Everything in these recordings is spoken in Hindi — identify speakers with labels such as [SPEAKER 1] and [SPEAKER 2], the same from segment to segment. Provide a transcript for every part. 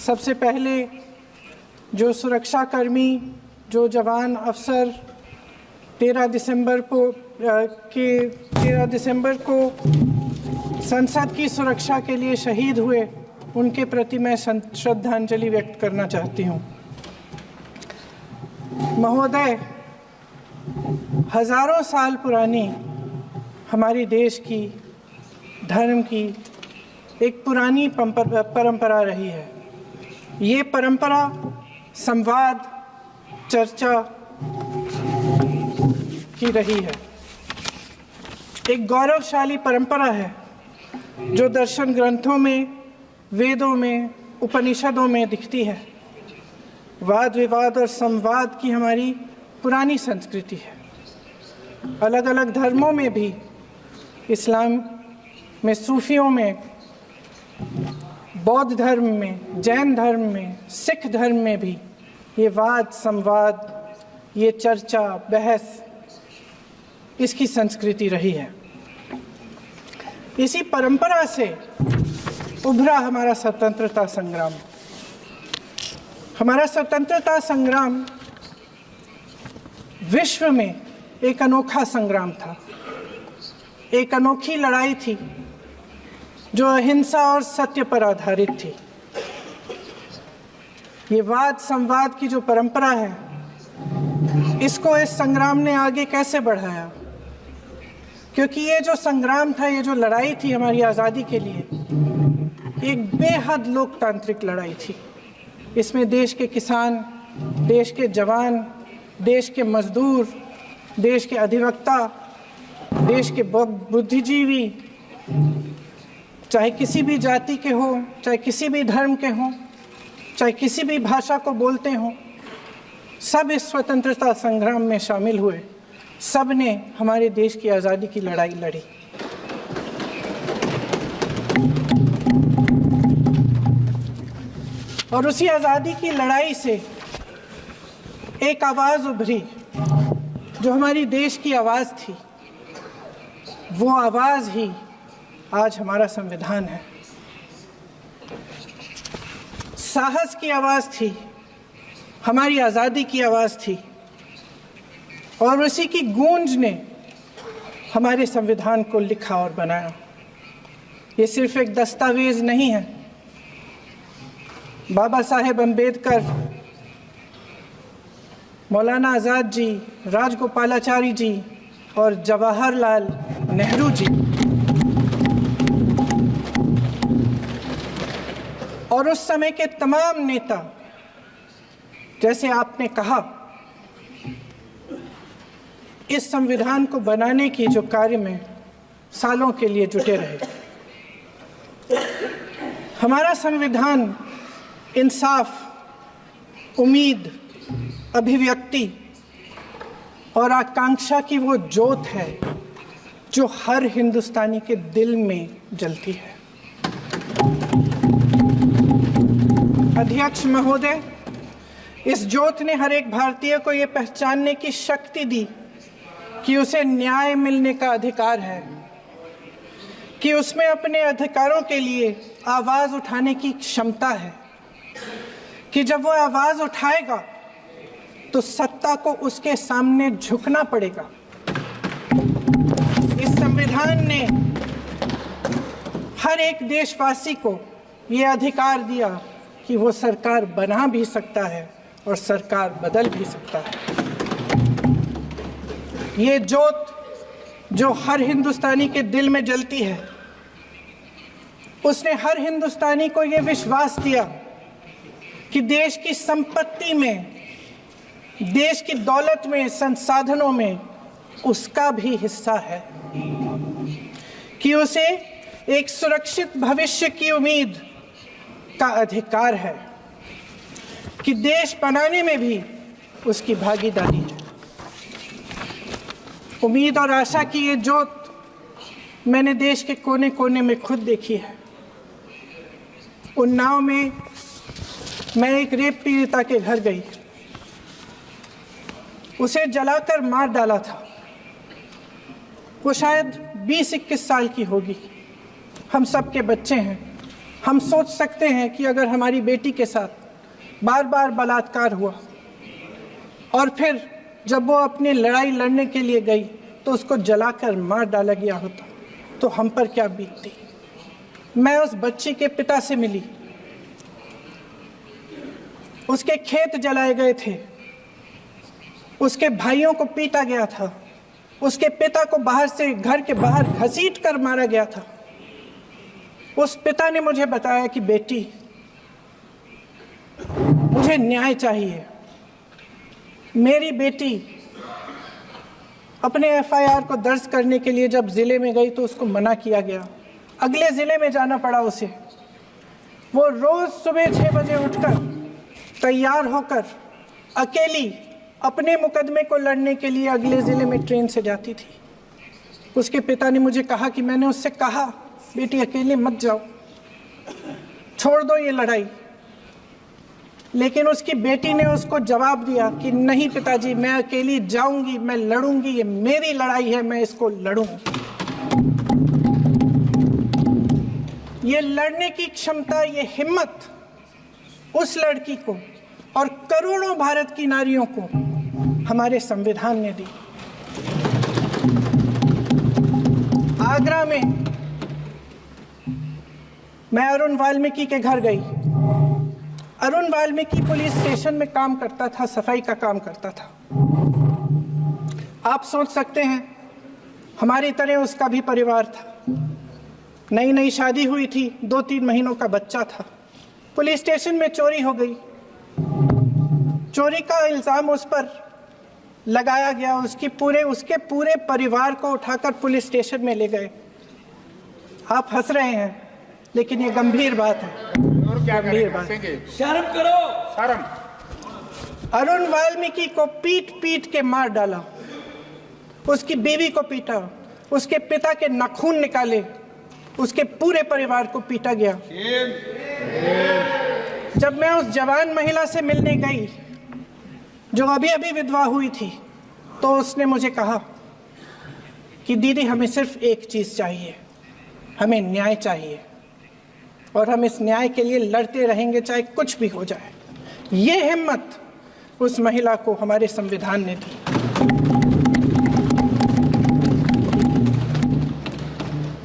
[SPEAKER 1] सबसे पहले जो सुरक्षाकर्मी, जो जवान अफसर 13 दिसंबर को संसद की सुरक्षा के लिए शहीद हुए, उनके प्रति मैं श्रद्धांजलि व्यक्त करना चाहती हूँ। महोदय, हजारों साल पुरानी हमारी देश की, धर्म की एक पुरानी परंपरा रही है। ये परंपरा संवाद, चर्चा की रही है। एक गौरवशाली परंपरा है जो दर्शन ग्रंथों में, वेदों में, उपनिषदों में दिखती है। वाद विवाद और संवाद की हमारी पुरानी संस्कृति है। अलग अलग धर्मों में भी, इस्लाम में, सूफियों में, बौद्ध धर्म में, जैन धर्म में, सिख धर्म में भी ये वाद संवाद, ये चर्चा, बहस, इसकी संस्कृति रही है। इसी परंपरा से उभरा हमारा स्वतंत्रता संग्राम। हमारा स्वतंत्रता संग्राम विश्व में एक अनोखा संग्राम था, एक अनोखी लड़ाई थी जो अहिंसा और सत्य पर आधारित थी। ये वाद संवाद की जो परंपरा है, इसको इस संग्राम ने आगे कैसे बढ़ाया? क्योंकि ये जो संग्राम था, ये जो लड़ाई थी हमारी आज़ादी के लिए, एक बेहद लोकतांत्रिक लड़ाई थी। इसमें देश के किसान, देश के जवान, देश के मजदूर, देश के अधिवक्ता, देश के बुद्धिजीवी, चाहे किसी भी जाति के हो, चाहे किसी भी धर्म के हों, चाहे किसी भी भाषा को बोलते हों, सब इस स्वतंत्रता संग्राम में शामिल हुए। सब ने हमारे देश की आज़ादी की लड़ाई लड़ी। और उसी आज़ादी की लड़ाई से एक आवाज़ उभरी जो हमारी देश की आवाज़ थी। वो आवाज़ ही आज हमारा संविधान है। साहस की आवाज़ थी, हमारी आज़ादी की आवाज़ थी, और उसी की गूंज ने हमारे संविधान को लिखा और बनाया। ये सिर्फ एक दस्तावेज नहीं है। बाबा साहेब अम्बेडकर, मौलाना आज़ाद जी, राजगोपालाचारी जी और जवाहरलाल नेहरू जी और उस समय के तमाम नेता, जैसे आपने कहा, इस संविधान को बनाने की जो कार्य में सालों के लिए जुटे रहे। हमारा संविधान इंसाफ, उम्मीद, अभिव्यक्ति और आकांक्षा की वो ज्योत है जो हर हिंदुस्तानी के दिल में जलती है। अध्यक्ष महोदय, इस ज्योत ने हर एक भारतीय को ये पहचानने की शक्ति दी कि उसे न्याय मिलने का अधिकार है, कि उसमें अपने अधिकारों के लिए आवाज़ उठाने की क्षमता है, कि जब वो आवाज़ उठाएगा तो सत्ता को उसके सामने झुकना पड़ेगा। इस संविधान ने हर एक देशवासी को ये अधिकार दिया कि वो सरकार बना भी सकता है और सरकार बदल भी सकता है। ये ज्योत जो हर हिंदुस्तानी के दिल में जलती है, उसने हर हिंदुस्तानी को ये विश्वास दिया कि देश की संपत्ति में, देश की दौलत में, संसाधनों में उसका भी हिस्सा है, कि उसे एक सुरक्षित भविष्य की उम्मीद का अधिकार है, कि देश बनाने में भी उसकी भागीदारी है। उम्मीद और आशा की ये ज्योत मैंने देश के कोने कोने में खुद देखी है। उन्नाव में मैं एक रेप पीड़िता के घर गई, उसे जलाकर मार डाला था। वो शायद 20-21 साल की होगी। हम सब के बच्चे हैं। हम सोच सकते हैं कि अगर हमारी बेटी के साथ बार बार बलात्कार हुआ और फिर जब वो अपनी लड़ाई लड़ने के लिए गई तो उसको जलाकर मार डाला गया होता तो हम पर क्या बीतती। मैं उस बच्ची के पिता से मिली, उसके खेत जलाए गए थे, उसके भाइयों को पीटा गया था, उसके पिता को बाहर से घर के बाहर घसीट कर मारा गया था। उस पिता ने मुझे बताया कि बेटी, मुझे न्याय चाहिए। मेरी बेटी अपने एफआईआर को दर्ज करने के लिए जब जिले में गई तो उसको मना किया गया, अगले जिले में जाना पड़ा उसे। वो रोज सुबह 6 बजे उठकर तैयार होकर अकेली अपने मुकदमे को लड़ने के लिए अगले जिले में ट्रेन से जाती थी। उसके पिता ने मुझे कहा कि मैंने उससे कहा, बेटी अकेले मत जाओ, छोड़ दो ये लड़ाई, लेकिन उसकी बेटी ने उसको जवाब दिया कि नहीं पिताजी, मैं अकेली जाऊंगी, मैं लड़ूंगी, ये मेरी लड़ाई है, मैं इसको लड़ूंगी। ये लड़ने की क्षमता, ये हिम्मत उस लड़की को और करोड़ों भारत की नारियों को हमारे संविधान ने दी। आगरा में मैं अरुण वाल्मीकि के घर गई। अरुण वाल्मीकि पुलिस स्टेशन में काम करता था, सफाई का काम करता था। आप सोच सकते हैं हमारी तरह उसका भी परिवार था, नई नई शादी हुई थी, 2-3 महीनों का बच्चा था। पुलिस स्टेशन में चोरी हो गई, चोरी का इल्जाम उस पर लगाया गया। उसके पूरे परिवार को उठाकर पुलिस स्टेशन में ले गए। आप हंस रहे हैं, लेकिन ये गंभीर बात है।
[SPEAKER 2] और क्या गंभीर बात,
[SPEAKER 3] शर्म करो,
[SPEAKER 2] शर्म।
[SPEAKER 1] अरुण वाल्मीकि को पीट पीट के मार डाला, उसकी बीवी को पीटा, उसके पिता के नाखून निकाले, उसके पूरे परिवार को पीटा गया। जब मैं उस जवान महिला से मिलने गई जो अभी अभी विधवा हुई थी, तो उसने मुझे कहा कि दीदी, हमें सिर्फ एक चीज चाहिए, हमें न्याय चाहिए और हम इस न्याय के लिए लड़ते रहेंगे, चाहे कुछ भी हो जाए। ये हिम्मत उस महिला को हमारे संविधान ने दी।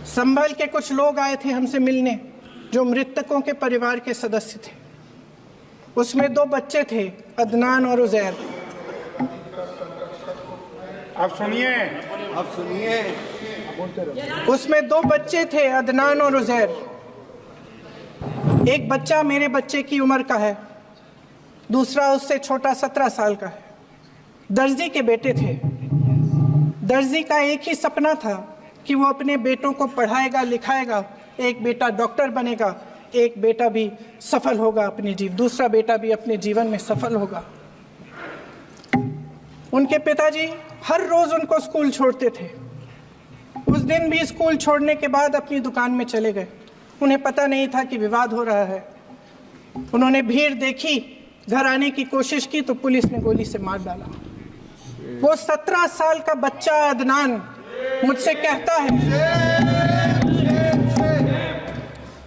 [SPEAKER 1] संभल के कुछ लोग आए थे हमसे मिलने, जो मृतकों के परिवार के सदस्य थे। उसमें 2 बच्चे थे, अदनान और उजैर।
[SPEAKER 2] अब सुनिए,
[SPEAKER 1] उसमें 2 बच्चे थे, अदनान और उजैर। एक बच्चा मेरे बच्चे की उम्र का है, दूसरा उससे छोटा 17 साल का है। दर्जी के बेटे थे। दर्जी का एक ही सपना था कि वो अपने बेटों को पढ़ाएगा, लिखाएगा, एक बेटा डॉक्टर बनेगा, एक बेटा भी सफल होगा दूसरा बेटा भी अपने जीवन में सफल होगा। उनके पिताजी हर रोज उनको स्कूल छोड़ते थे। उस दिन भी स्कूल छोड़ने के बाद अपनी दुकान में चले गए। उन्हें पता नहीं था कि विवाद हो रहा है। उन्होंने भीड़ देखी, घर आने की कोशिश की तो पुलिस ने गोली से मार डाला। वो 17 साल का बच्चा अदनान मुझसे कहता है,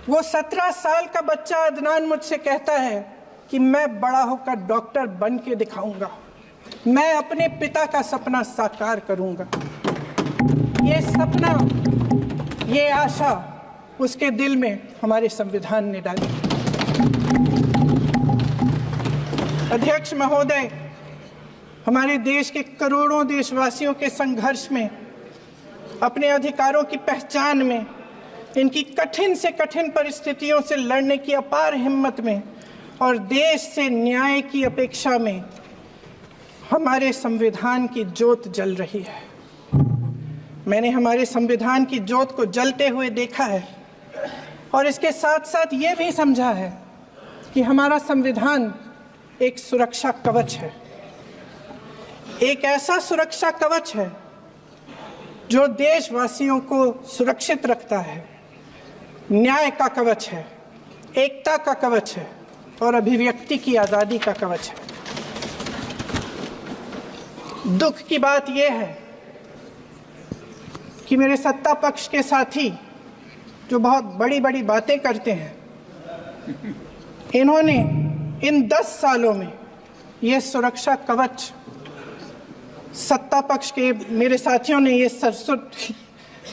[SPEAKER 1] वो 17 साल का बच्चा अदनान मुझसे कहता है कि मैं बड़ा होकर डॉक्टर बन के दिखाऊंगा, मैं अपने पिता का सपना साकार करूंगा। ये सपना, ये आशा उसके दिल में हमारे संविधान ने डाली। अध्यक्ष महोदय, हमारे देश के करोड़ों देशवासियों के संघर्ष में, अपने अधिकारों की पहचान में, इनकी कठिन से कठिन परिस्थितियों से लड़ने की अपार हिम्मत में और देश से न्याय की अपेक्षा में हमारे संविधान की ज्योत जल रही है। मैंने हमारे संविधान की ज्योत को जलते हुए देखा है और इसके साथ साथ ये भी समझा है कि हमारा संविधान एक सुरक्षा कवच है, एक ऐसा सुरक्षा कवच है जो देशवासियों को सुरक्षित रखता है, न्याय का कवच है, एकता का कवच है और अभिव्यक्ति की आज़ादी का कवच है। दुख की बात यह है कि मेरे सत्ता पक्ष के साथी जो बहुत बड़ी बड़ी बातें करते हैं, इन्होंने इन 10 सालों में ये सुरक्षा कवच, सत्ता पक्ष के मेरे साथियों ने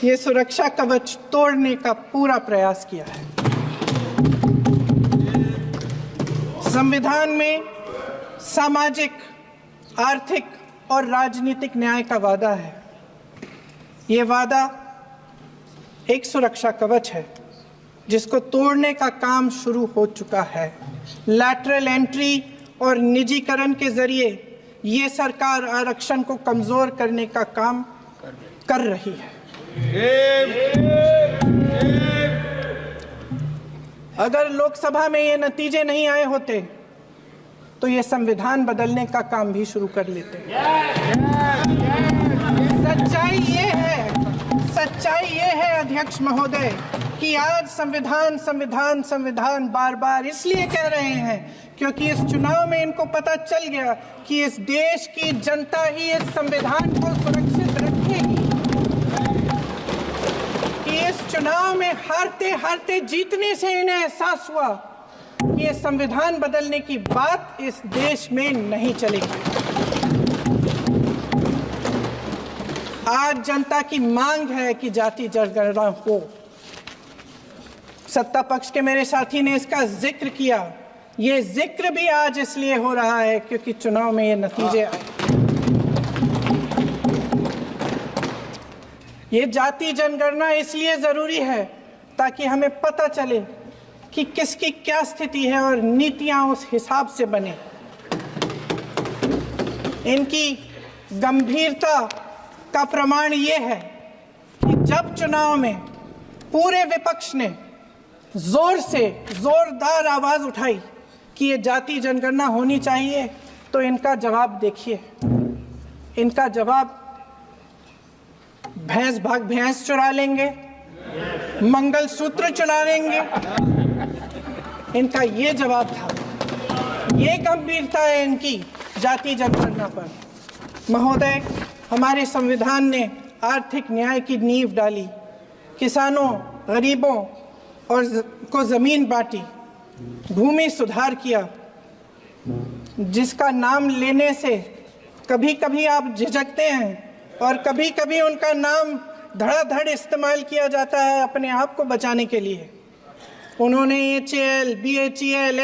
[SPEAKER 1] ये सुरक्षा कवच तोड़ने का पूरा प्रयास किया है। संविधान में सामाजिक, आर्थिक और राजनीतिक न्याय का वादा है। ये वादा एक सुरक्षा कवच है जिसको तोड़ने का काम शुरू हो चुका है। लैटरल एंट्री और निजीकरण के जरिए ये सरकार आरक्षण को कमजोर करने का काम कर रही है। अगर लोकसभा में ये नतीजे नहीं आए होते तो ये संविधान बदलने का काम भी शुरू कर लेते। सच्चाई ये है अध्यक्ष महोदय कि आज संविधान बार बार इसलिए कह रहे हैं क्योंकि इस चुनाव में इनको पता चल गया कि इस देश की जनता ही इस संविधान को सुरक्षित रखेगी, कि इस चुनाव में हारते हारते जीतने से इन्हें एहसास हुआ कि ये संविधान बदलने की बात इस देश में नहीं चलेगी। आज जनता की मांग है कि जाति जनगणना हो। सत्ता पक्ष के मेरे साथी ने इसका जिक्र किया। ये जिक्र भी आज इसलिए हो रहा है क्योंकि चुनाव में ये नतीजे आए। ये जाति जनगणना इसलिए जरूरी है ताकि हमें पता चले कि किसकी क्या स्थिति है और नीतियां उस हिसाब से बने। इनकी गंभीरता का प्रमाण ये है कि जब चुनाव में पूरे विपक्ष ने जोरदार आवाज उठाई कि ये जाति जनगणना होनी चाहिए तो इनका जवाब देखिए। इनका जवाब भैंस भाग भैंस चुरा लेंगे, मंगलसूत्र चुरा लेंगे, इनका ये जवाब था। ये गंभीरता है इनकी जाति जनगणना पर। महोदय, हमारे संविधान ने आर्थिक न्याय की नींव डाली, किसानों, गरीबों और को जमीन बांटी, भूमि सुधार किया, जिसका नाम लेने से कभी कभी आप झिझकते हैं और कभी कभी उनका नाम धड़ाधड़ इस्तेमाल किया जाता है अपने आप को बचाने के लिए। उन्होंने HAL, BHEL,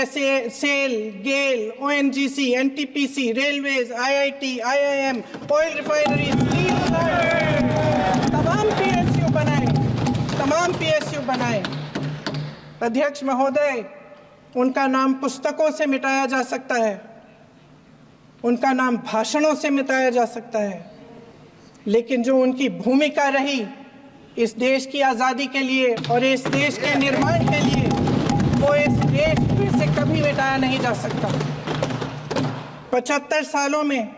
[SPEAKER 1] SAIL, GAIL, ONGC, NTPC, railways, IIT, IIM, oil refinery, तमाम PSU बनाए। अध्यक्ष महोदय, उनका नाम पुस्तकों से मिटाया जा सकता है, उनका नाम भाषणों से मिटाया जा सकता है, लेकिन जो उनकी भूमिका रही इस देश की आज़ादी के लिए और इस देश के निर्माण के लिए, वो इस देश में से कभी मिटाया नहीं जा सकता। 75 सालों में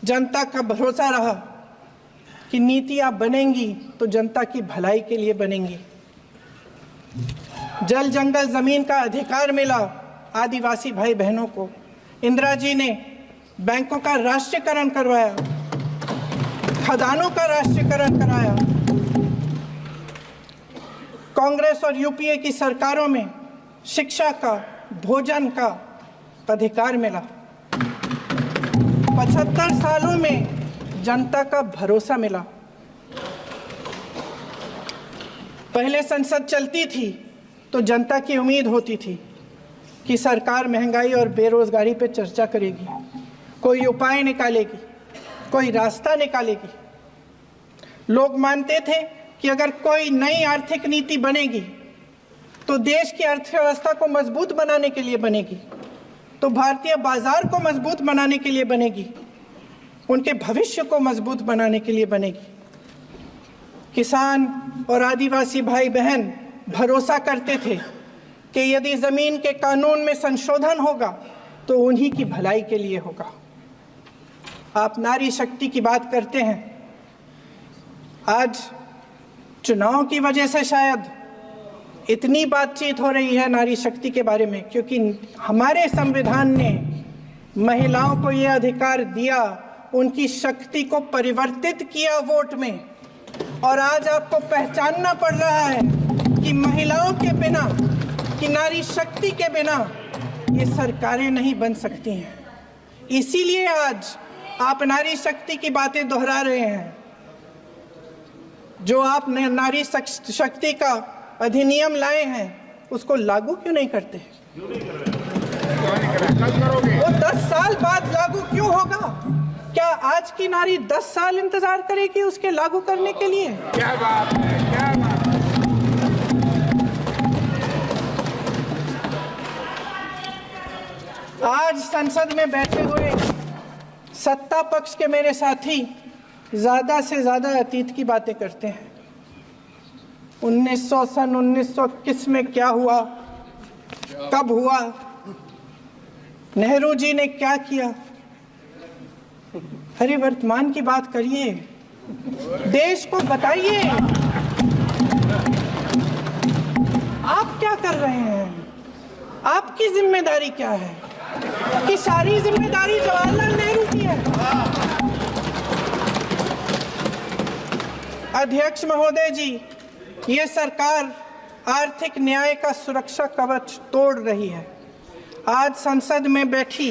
[SPEAKER 1] जनता का भरोसा रहा कि नीतियां बनेंगी तो जनता की भलाई के लिए बनेंगी। जल जंगल जमीन का अधिकार मिला आदिवासी भाई बहनों को। इंदिरा जी ने बैंकों का राष्ट्रीयकरण करवाया, खदानों का राष्ट्रीयकरण कराया। कांग्रेस और यूपीए की सरकारों में शिक्षा का, भोजन का अधिकार मिला। 75 सालों में जनता का भरोसा मिला। पहले संसद चलती थी तो जनता की उम्मीद होती थी कि सरकार महंगाई और बेरोजगारी पर चर्चा करेगी, कोई उपाय निकालेगी, कोई रास्ता निकालेगी। लोग मानते थे कि अगर कोई नई आर्थिक नीति बनेगी तो देश की अर्थव्यवस्था को मजबूत बनाने के लिए बनेगी, तो भारतीय बाजार को मजबूत बनाने के लिए बनेगी, उनके भविष्य को मजबूत बनाने के लिए बनेगी। किसान और आदिवासी भाई बहन भरोसा करते थे कि यदि जमीन के कानून में संशोधन होगा तो उन्हीं की भलाई के लिए होगा। आप नारी शक्ति की बात करते हैं। आज चुनाव की वजह से शायद इतनी बातचीत हो रही है नारी शक्ति के बारे में, क्योंकि हमारे संविधान ने महिलाओं को यह अधिकार दिया, उनकी शक्ति को परिवर्तित किया वोट में। और आज आपको पहचानना पड़ रहा है कि महिलाओं के बिना कि नारी शक्ति के बिना ये सरकारें नहीं बन सकती हैं। इसीलिए आज आप नारी शक्ति की बातें दोहरा रहे हैं। जो आप नारी शक्ति का अधिनियम लाए हैं उसको लागू क्यों नहीं करते? वो 10 साल बाद लागू क्यों होगा? क्या आज की नारी 10 साल इंतजार करेगी उसके लागू करने के लिए?
[SPEAKER 2] क्या बात है, क्या बात।
[SPEAKER 1] आज संसद में बैठे हुए सत्ता पक्ष के मेरे साथी ज्यादा से ज्यादा अतीत की बातें करते हैं। 1900 किस में क्या हुआ, कब हुआ, नेहरू जी ने क्या किया। अरे वर्तमान की बात करिए, देश को बताइए आप क्या कर रहे हैं, आपकी जिम्मेदारी क्या है? कि सारी जिम्मेदारी जवाहरलाल नेहरू की है। अध्यक्ष महोदय जी, ये सरकार आर्थिक न्याय का सुरक्षा कवच तोड़ रही है। आज संसद में बैठी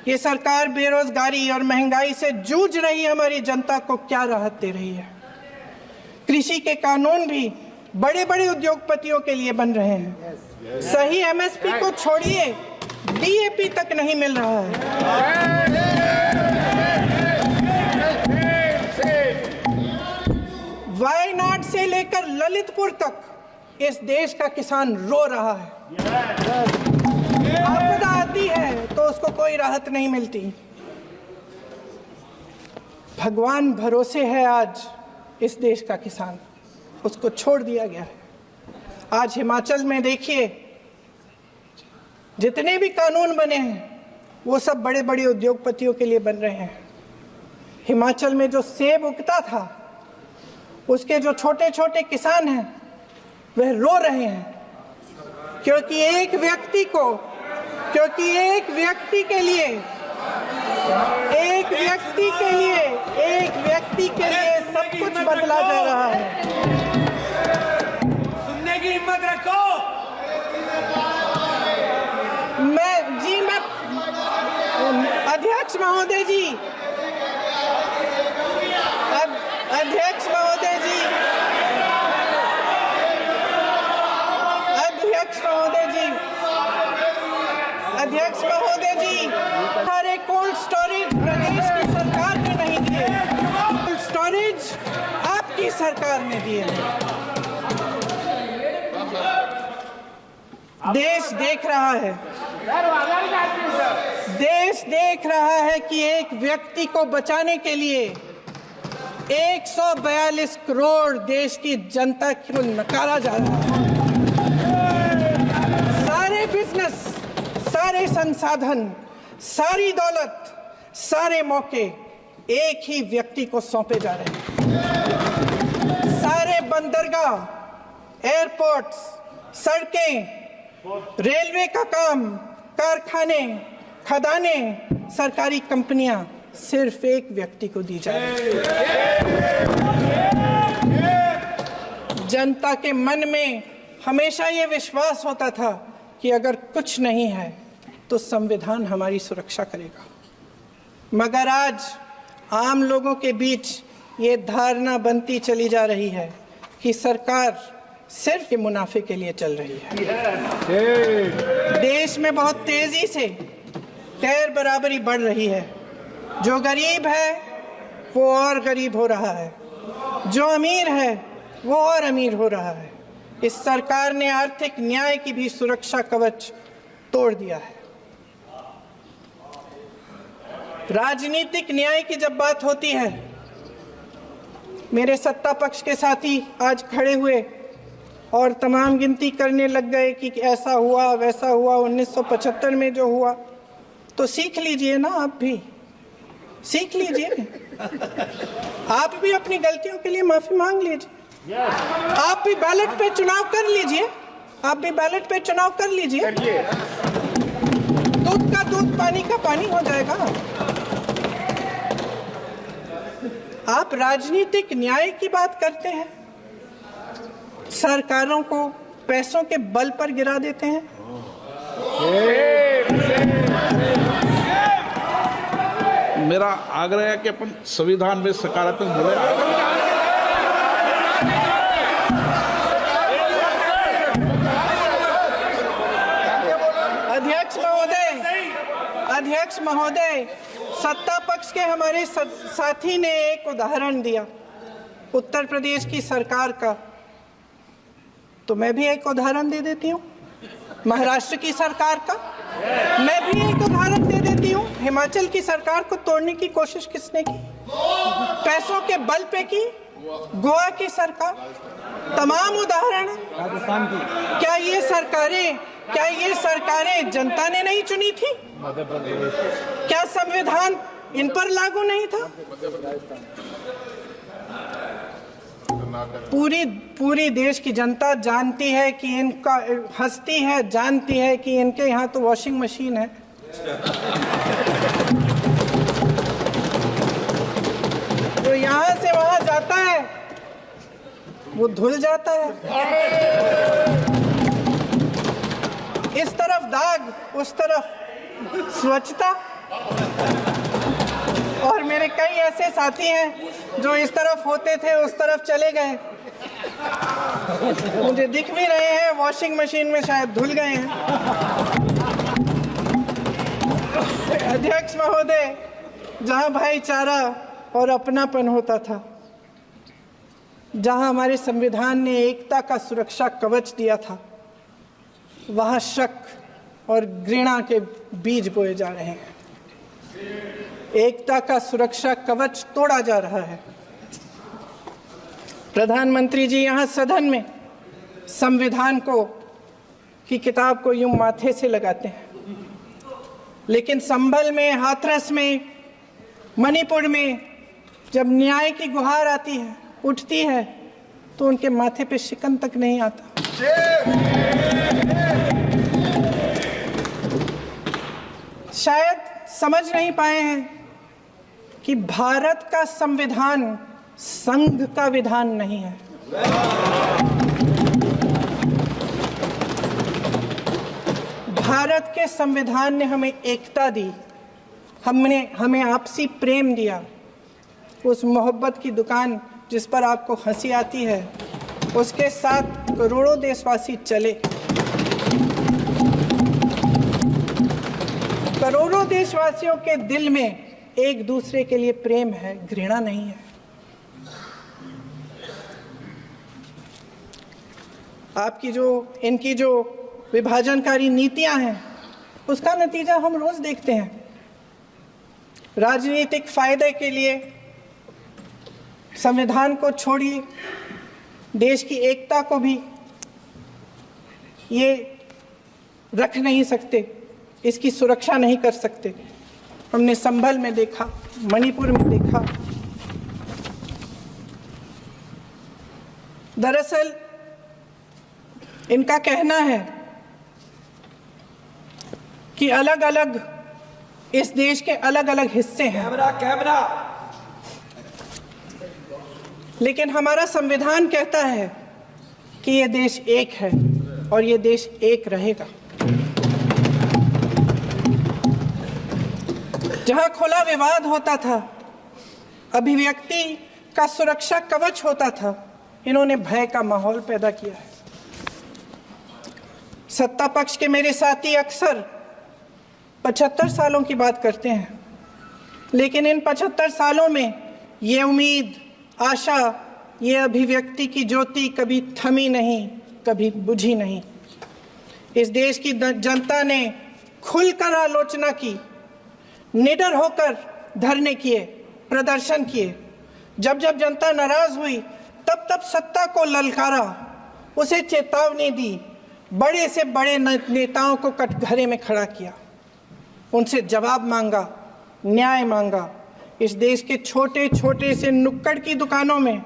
[SPEAKER 1] ये सरकार बेरोजगारी और महंगाई से जूझ रही हमारी जनता को क्या राहत दे रही है? कृषि के कानून भी बड़े बड़े उद्योगपतियों के लिए बन रहे हैं। सही एमएसपी को छोड़िए, डीएपी तक नहीं मिल रहा है। वायनाड से लेकर ललितपुर तक इस देश का किसान रो रहा है। आपदा आती है तो उसको कोई राहत नहीं मिलती। भगवान भरोसे है आज इस देश का किसान, उसको छोड़ दिया गया है। आज हिमाचल में देखिए, जितने भी कानून बने हैं वो सब बड़े बड़े उद्योगपतियों के लिए बन रहे हैं। हिमाचल में जो सेब उगता था उसके जो छोटे छोटे किसान हैं वह रो रहे हैं, क्योंकि एक व्यक्ति के लिए सब कुछ बदला जा रहा है।
[SPEAKER 3] सुनने की हिम्मत रखो।
[SPEAKER 1] मैं अध्यक्ष महोदय जी, अध्यक्ष महोदय जी, सारे कोल्ड स्टोरेज प्रदेश की सरकार ने नहीं दिए, कोल्ड स्टोरेज आपकी सरकार ने दिए। देश देख रहा है कि एक व्यक्ति को बचाने के लिए 142 करोड़ देश की जनता को नकारा जा रहा है। सारे बिजनेस, सारे संसाधन, सारी दौलत, सारे मौके एक ही व्यक्ति को सौंपे जा रहे हैं। सारे बंदरगाह, एयरपोर्ट्स, सड़कें, रेलवे का काम, कारखाने, खदानें, सरकारी कंपनियां सिर्फ एक व्यक्ति को दी जा रही है। जनता के मन में हमेशा ये विश्वास होता था कि अगर कुछ नहीं है तो संविधान हमारी सुरक्षा करेगा, मगर आज आम लोगों के बीच ये धारणा बनती चली जा रही है कि सरकार सिर्फ मुनाफे के लिए चल रही है। देश में बहुत तेजी से गैर बराबरी बढ़ रही है। जो गरीब है वो और गरीब हो रहा है, जो अमीर है वो और अमीर हो रहा है। इस सरकार ने आर्थिक न्याय की भी सुरक्षा कवच तोड़ दिया है। राजनीतिक न्याय की जब बात होती है, मेरे सत्ता पक्ष के साथी आज खड़े हुए और तमाम गिनती करने लग गए कि ऐसा हुआ वैसा हुआ, 1975 में जो हुआ, तो सीख लीजिए ना, आप भी सीख लीजिए। आप भी अपनी गलतियों के लिए माफी मांग लीजिए। आप भी बैलेट पे चुनाव कर लीजिए। दूध का दूध, पानी का पानी हो जाएगा। आप राजनीतिक न्याय की बात करते हैं। सरकारों को पैसों के बल पर गिरा देते हैं।
[SPEAKER 2] मेरा आग्रह है कि अपन संविधान में सकारात्मक बोले।
[SPEAKER 1] अध्यक्ष महोदय, सत्ता पक्ष के हमारे साथी ने एक उदाहरण दिया उत्तर प्रदेश की सरकार का, तो मैं भी एक उदाहरण दे देती हूँ महाराष्ट्र की सरकार का। मैं भी एक उदाहरण दे देती हूँ हिमाचल की सरकार को तोड़ने की कोशिश किसने की, पैसों के बल पे की, गोवा की सरकार। तमाम उदाहरण
[SPEAKER 3] राजस्थान की।
[SPEAKER 1] क्या ये सरकारें जनता ने नहीं चुनी थी? क्या संविधान इन पर लागू नहीं था? पूरी देश की जनता जानती है कि इनका हंसती है, जानती है कि इनके यहाँ तो वॉशिंग मशीन है। जो यहाँ से वहां जाता है वो धुल जाता है। इस तरफ दाग, उस तरफ स्वच्छता। और मेरे कई ऐसे साथी हैं जो इस तरफ होते थे उस तरफ चले गए, मुझे दिख भी रहे हैं, वॉशिंग मशीन में शायद धुल गए हैं। अध्यक्ष महोदय, जहां भाईचारा और अपनापन होता था, जहां हमारे संविधान ने एकता का सुरक्षा कवच दिया था, वहां शक और घृणा के बीज बोए जा रहे हैं। एकता का सुरक्षा कवच तोड़ा जा रहा है। प्रधानमंत्री जी यहाँ सदन में संविधान की किताब को यूं माथे से लगाते हैं, लेकिन संभल में, हाथरस में, मणिपुर में जब न्याय की गुहार आती है, उठती है, तो उनके माथे पे शिकन तक नहीं आता। शायद समझ नहीं पाए हैं कि भारत का संविधान संघ का विधान नहीं है। भारत के संविधान ने हमें एकता दी, हमें आपसी प्रेम दिया। उस मोहब्बत की दुकान जिस पर आपको हंसी आती है, उसके साथ करोड़ों देशवासी चले। करोड़ों देशवासियों के दिल में एक दूसरे के लिए प्रेम है, घृणा नहीं है। इनकी जो विभाजनकारी नीतियां हैं, उसका नतीजा हम रोज देखते हैं। राजनीतिक फायदे के लिए संविधान को छोड़िए, देश की एकता को भी ये रख नहीं सकते, इसकी सुरक्षा नहीं कर सकते। हमने संभल में देखा, मणिपुर में देखा। दरअसल इनका कहना है कि अलग अलग इस देश के अलग अलग हिस्से हैं।
[SPEAKER 3] कैमरा।
[SPEAKER 1] लेकिन हमारा संविधान कहता है कि ये देश एक है और ये देश एक रहेगा। जहां खुला विवाद होता था, अभिव्यक्ति का सुरक्षा कवच होता था, इन्होंने भय का माहौल पैदा किया है। सत्ता पक्ष के मेरे साथी अक्सर 75 सालों की बात करते हैं, लेकिन इन 75 सालों में ये उम्मीद, आशा, ये अभिव्यक्ति की ज्योति कभी थमी नहीं, कभी बुझी नहीं। इस देश की जनता ने खुलकर आलोचना की, निडर होकर धरने किए, प्रदर्शन किए। जब जब जनता नाराज हुई, तब तब सत्ता को ललकारा, उसे चेतावनी दी, बड़े से बड़े नेताओं को कटघरे में खड़ा किया, उनसे जवाब मांगा, न्याय मांगा। इस देश के छोटे छोटे से नुक्कड़ की दुकानों में,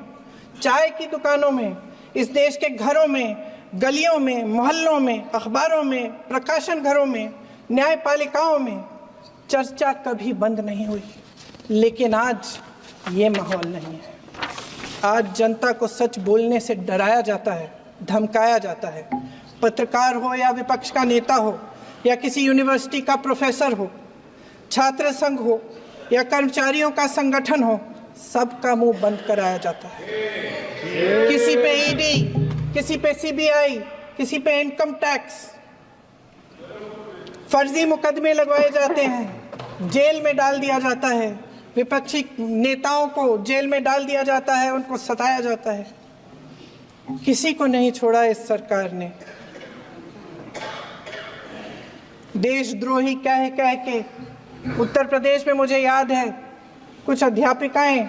[SPEAKER 1] चाय की दुकानों में, इस देश के घरों में, गलियों में, मोहल्लों में, अखबारों में, प्रकाशन घरों में, न्यायपालिकाओं में चर्चा कभी बंद नहीं हुई। लेकिन आज ये माहौल नहीं है। आज जनता को सच बोलने से डराया जाता है, धमकाया जाता है। पत्रकार हो या विपक्ष का नेता हो या किसी यूनिवर्सिटी का प्रोफेसर हो, छात्र संघ हो या कर्मचारियों का संगठन हो, सबका मुंह बंद कराया जाता है। किसी पे ईडी, किसी पे सीबीआई, किसी पे इनकम टैक्स, फर्जी मुकदमे लगवाए जाते हैं, जेल में डाल दिया जाता है, विपक्षी नेताओं को जेल में डाल दिया जाता है, उनको सताया जाता है। किसी को नहीं छोड़ा इस सरकार ने। देशद्रोही कह के उत्तर प्रदेश में मुझे याद है कुछ अध्यापिकाएं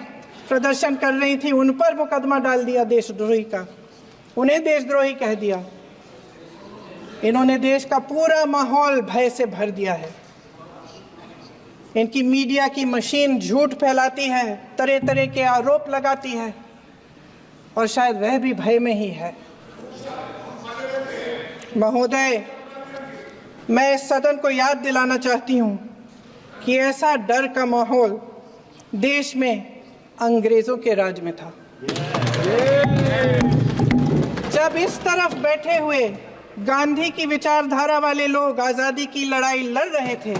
[SPEAKER 1] प्रदर्शन कर रही थी, उन पर मुकदमा डाल दिया देशद्रोही का, उन्हें देशद्रोही कह दिया। इन्होंने देश का पूरा माहौल भय से भर दिया है। इनकी मीडिया की मशीन झूठ फैलाती है, तरह तरह के आरोप लगाती है, और शायद वह भी भय में ही है। महोदय, मैं इस सदन को याद दिलाना चाहती हूं कि ऐसा डर का माहौल देश में अंग्रेजों के राज में था। जब इस तरफ बैठे हुए गांधी की विचारधारा वाले लोग आजादी की लड़ाई लड़ रहे थे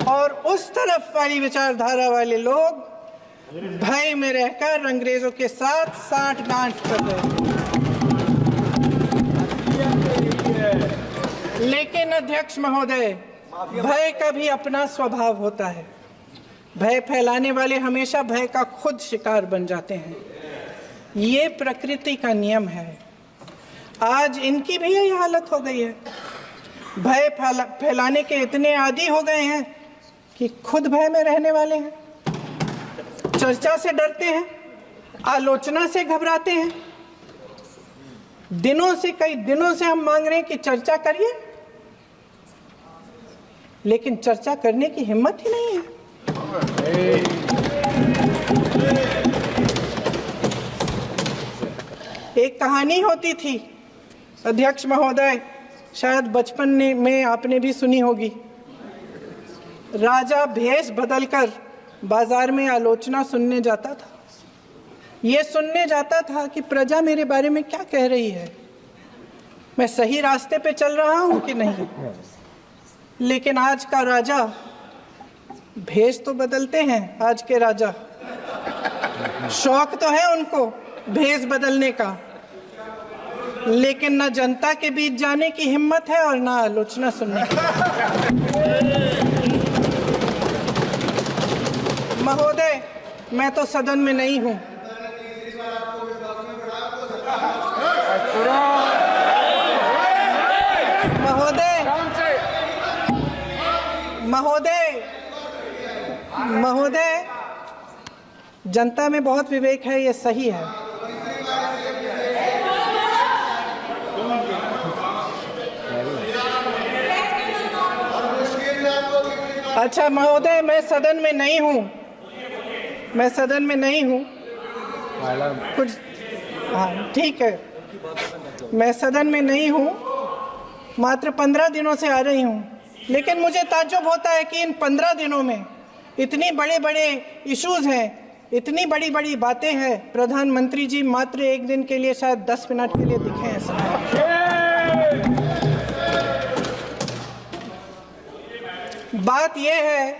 [SPEAKER 1] और उस तरफ वाली विचारधारा वाले लोग भय में रहकर अंग्रेजों के साथ साठ-गांठ कर रहे थे। लेकिन अध्यक्ष महोदय, भय का भी अपना स्वभाव होता है। भय फैलाने वाले हमेशा भय का खुद शिकार बन जाते हैं। ये प्रकृति का नियम है। आज इनकी भी यही हालत हो गई है। भय फैलाने के इतने आदी हो गए हैं कि खुद भय में रहने वाले हैं। चर्चा से डरते हैं, आलोचना से घबराते हैं। कई दिनों से हम मांग रहे हैं कि चर्चा करिए, लेकिन चर्चा करने की हिम्मत ही नहीं है। एक कहानी होती थी अध्यक्ष महोदय, शायद बचपन में आपने भी सुनी होगी। राजा भेष बदलकर बाजार में आलोचना सुनने जाता था। ये सुनने जाता था कि प्रजा मेरे बारे में क्या कह रही है, मैं सही रास्ते पे चल रहा हूं कि नहीं। लेकिन आज का राजा, भेष तो बदलते हैं आज के राजा, शौक तो है उनको भेष बदलने का, लेकिन न जनता के बीच जाने की हिम्मत है और न आलोचना सुनने की। महोदय, मैं तो सदन में नहीं हूं। महोदय, जनता में बहुत विवेक है, ये सही है। अच्छा महोदय, मैं सदन में नहीं हूँ, कुछ हाँ ठीक है, मैं सदन में नहीं हूँ, मात्र 15 दिनों से आ रही हूँ। लेकिन मुझे ताज्जुब होता है कि इन 15 दिनों में इतनी बड़े इश्यूज हैं, इतनी बड़ी बातें हैं, प्रधानमंत्री जी मात्र एक दिन के लिए शायद 10 मिनट के लिए दिखे हैं सर। बात यह है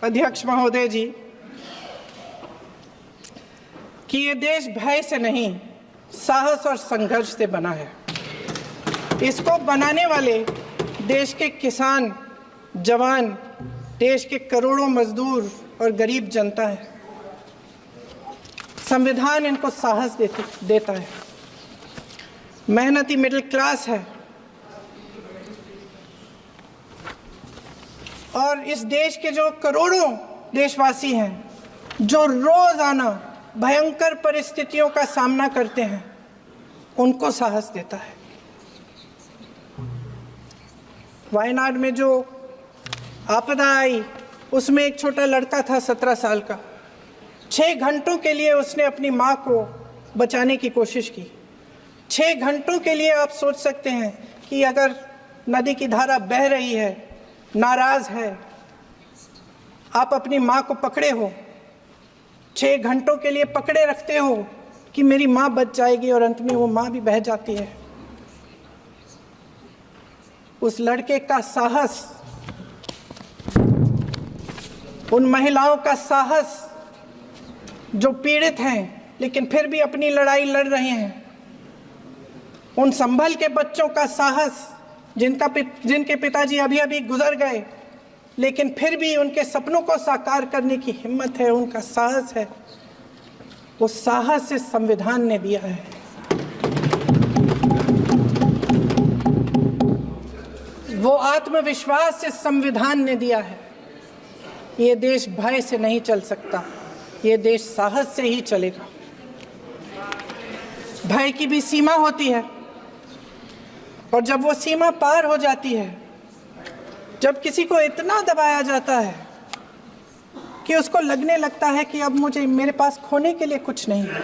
[SPEAKER 1] अध्यक्ष महोदय जी कि ये देश भय से नहीं, साहस और संघर्ष से बना है। इसको बनाने वाले देश के किसान, जवान, देश के करोड़ों मजदूर और गरीब जनता है। संविधान इनको साहस देता है। मेहनती मिडिल क्लास है और इस देश के जो करोड़ों देशवासी हैं, जो रोजाना भयंकर परिस्थितियों का सामना करते हैं, उनको साहस देता है। वायनाड में जो आपदा आई, उसमें एक छोटा लड़का था 17 साल का। 6 घंटों के लिए उसने अपनी माँ को बचाने की कोशिश की। 6 घंटों के लिए आप सोच सकते हैं कि अगर नदी की धारा बह रही है, नाराज है, आप अपनी माँ को पकड़े हो, 6 घंटों के लिए पकड़े रखते हो कि मेरी माँ बच जाएगी, और अंत में वो माँ भी बह जाती है। उस लड़के का साहस, उन महिलाओं का साहस जो पीड़ित हैं लेकिन फिर भी अपनी लड़ाई लड़ रहे हैं, उन संभल के बच्चों का साहस जिनके पिताजी अभी अभी गुजर गए लेकिन फिर भी उनके सपनों को साकार करने की हिम्मत है, उनका साहस है, वो साहस इस संविधान ने दिया है। वो आत्मविश्वास इस संविधान ने दिया है। ये देश भय से नहीं चल सकता, ये देश साहस से ही चलेगा। भय की भी सीमा होती है और जब वो सीमा पार हो जाती है, जब किसी को इतना दबाया जाता है कि उसको लगने लगता है कि अब मेरे पास खोने के लिए कुछ नहीं है,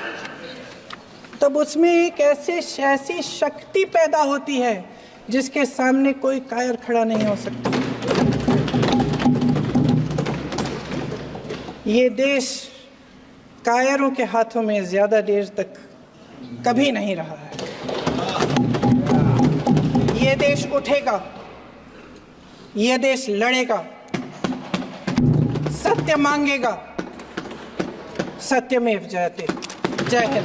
[SPEAKER 1] तब उसमें एक ऐसी शक्ति पैदा होती है जिसके सामने कोई कायर खड़ा नहीं हो सकता। ये देश कायरों के हाथों में ज्यादा देर तक कभी नहीं रहा है। ये देश उठेगा, ये देश लड़ेगा, सत्य मांगेगा, सत्यमेव जयते। जय हिंद।